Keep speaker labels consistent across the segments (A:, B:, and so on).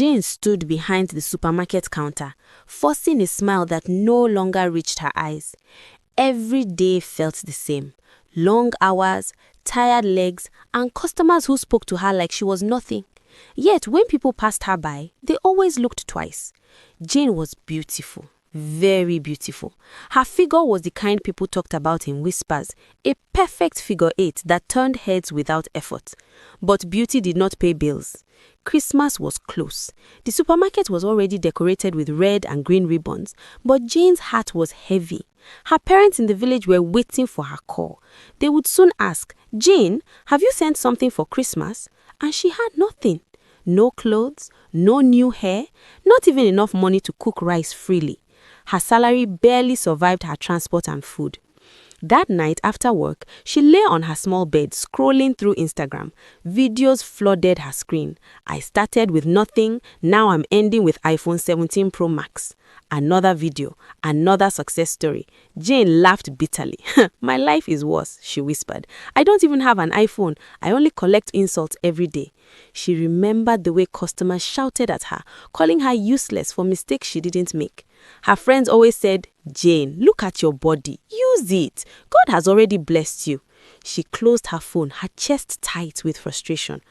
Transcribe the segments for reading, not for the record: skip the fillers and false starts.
A: Jane stood behind the supermarket counter, forcing a smile that no longer reached her eyes. Every day felt the same. Long hours, tired legs, and customers who spoke to her like she was nothing. Yet when people passed her by, they always looked twice. Jane was beautiful, very beautiful. Her figure was the kind people talked about in whispers, a perfect figure eight that turned heads without effort. But beauty did not pay bills. Christmas was close. The supermarket was already decorated with red and green ribbons, but Jane's heart was heavy. Her parents in the village were waiting for her call. They would soon ask, "Jane, have you sent something for Christmas?" And she had nothing. No clothes, no new hair, not even enough money to cook rice freely. Her salary barely survived her transport and food. That night after work, she lay on her small bed scrolling through Instagram. Videos flooded her screen. I started with nothing, now I'm ending with iPhone 17 Pro Max. Another video, another success story. Jane laughed bitterly. "My life is worse," she whispered. "I don't even have an iPhone. I only collect insults every day." She remembered the way customers shouted at her, calling her useless for mistakes she didn't make. Her friends always said, "Jane, look at your body. Use it. God has already blessed you." She closed her phone, her chest tight with frustration.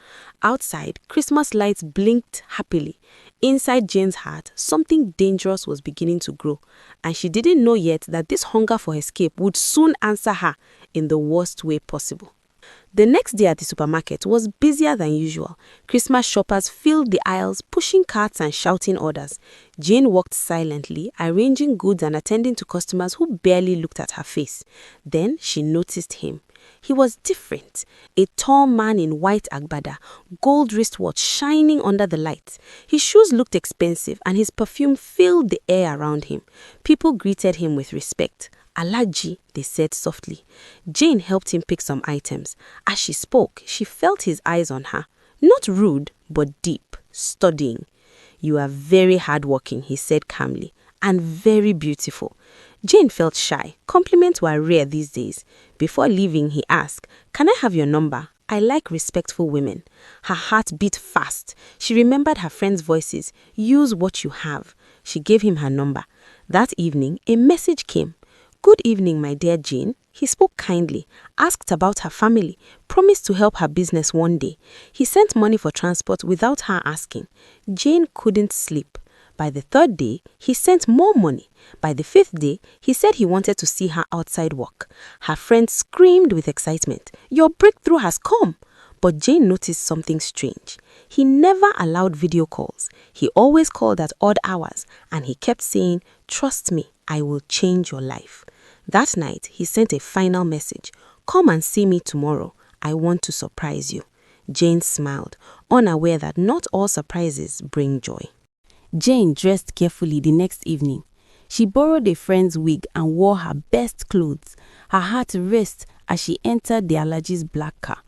A: Outside, Christmas lights blinked happily. Inside Jane's heart, something dangerous was beginning to grow, and she didn't know yet that this hunger for escape would soon answer her in the worst way possible. The next day at the supermarket was busier than usual. Christmas shoppers filled the aisles, pushing carts and shouting orders. Jane walked silently, arranging goods and attending to customers who barely looked at her face. Then she noticed him. He was different. A tall man in white agbada, gold wristwatch shining under the lights. His shoes looked expensive and his perfume filled the air around him. People greeted him with respect. "Alhaji," they said softly. Jane helped him pick some items. As she spoke, she felt his eyes on her. Not rude, but deep, studying. "You are very hardworking," he said calmly, "and very beautiful." Jane felt shy. Compliments were rare these days. Before leaving, he asked, "Can I have your number? I like respectful women." Her heart beat fast. She remembered her friends' voices. "Use what you have." She gave him her number. That evening, a message came. "Good evening, my dear Jane." He spoke kindly, asked about her family, promised to help her business one day. He sent money for transport without her asking. Jane couldn't sleep. By the third day, he sent more money. By the fifth day, he said he wanted to see her outside work. Her friend screamed with excitement, "Your breakthrough has come!" But Jane noticed something strange. He never allowed video calls. He always called at odd hours, and he kept saying, "Trust me, I will change your life." That night, he sent a final message. "Come and see me tomorrow. I want to surprise you." Jane smiled, unaware that not all surprises bring joy. Jane dressed carefully the next evening. She borrowed a friend's wig and wore her best clothes. Her heart raced as she entered the Alhaji's black car.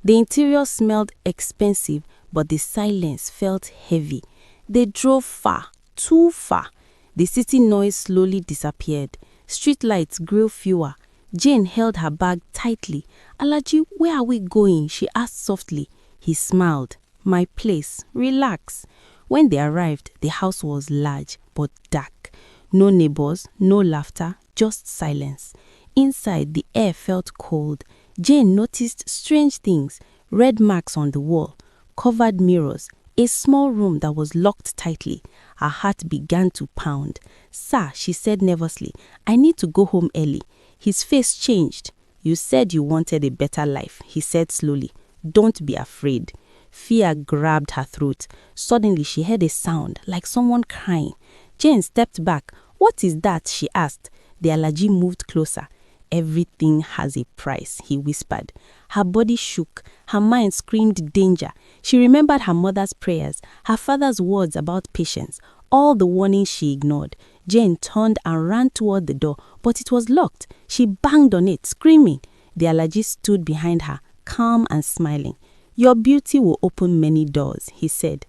A: The interior smelled expensive, but the silence felt heavy. They drove far, too far. The city noise slowly disappeared. Street lights grew fewer. Jane held her bag tightly. "Alhaji, where are we going?" she asked softly. He smiled. "My place. Relax." When they arrived, the house was large but dark. No neighbors, no laughter, just silence. Inside, the air felt cold. Jane noticed strange things: red marks on the wall, covered mirrors, a small room that was locked tightly. Her heart began to pound. "Sir," she said nervously, "I need to go home early." His face changed. "You said you wanted a better life," he said slowly. "Don't be afraid." Fear grabbed her throat. Suddenly, she heard a sound like someone crying. Jane stepped back. "What is that?" she asked. The Alhaji moved closer. "Everything has a price," he whispered. Her body shook. Her mind screamed danger. She remembered her mother's prayers, her father's words about patience, all the warnings she ignored. Jane turned and ran toward the door, but it was locked. She banged on it, screaming. The Alhaji stood behind her, calm and smiling. "Your beauty will open many doors," he said.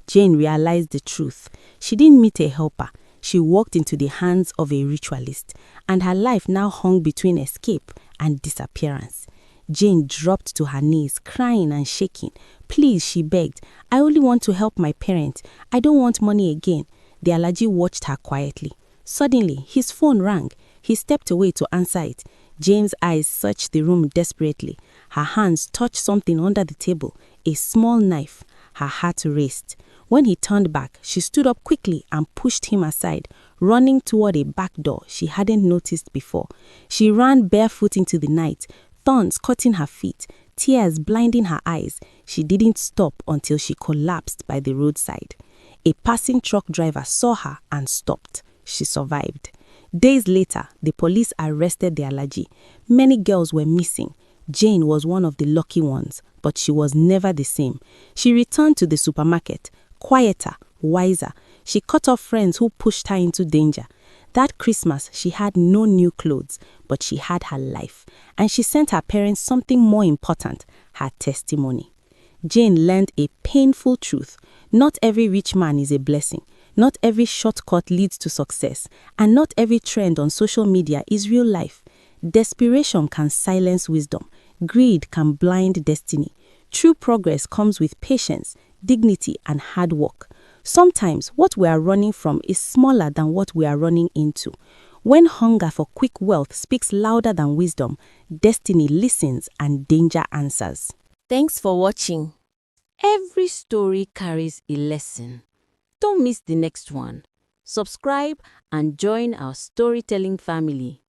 A: Jane realized the truth. She didn't meet a helper. She walked into the hands of a ritualist, and her life now hung between escape and disappearance.
B: Jane dropped to her knees, crying and shaking. "Please," she begged. "I only want to help my parents. I don't want money again." The Alhaji watched her quietly. Suddenly, his phone rang. He stepped away to answer it. Jane's eyes searched the room desperately. Her hands touched something under the table, a small knife. Her heart raced. When he turned back, she stood up quickly and pushed him aside, running toward a back door she hadn't noticed before. She ran barefoot into the night, thorns cutting her feet, tears blinding her eyes. She didn't stop until she collapsed by the roadside. A passing truck driver saw her and stopped. She survived. Days later, the police arrested the Alhaji. Many girls were missing. Jane was one of the lucky ones, but she was never the same. She returned to the supermarket, quieter, wiser. She cut off friends who pushed her into danger. That Christmas, she had no new clothes, but she had her life. And she sent her parents something more important, her testimony. Jane learned a painful truth. Not every rich man is a blessing. Not every shortcut leads to success. And not every trend on social media is real life. Desperation can silence wisdom. Greed can blind destiny. True progress comes with patience, dignity, and hard work. Sometimes what we are running from is smaller than what we are running into. When hunger for quick wealth speaks louder than wisdom, destiny listens and danger answers.
A: Thanks for watching. Every story carries a lesson. Don't miss the next one. Subscribe and join our storytelling family.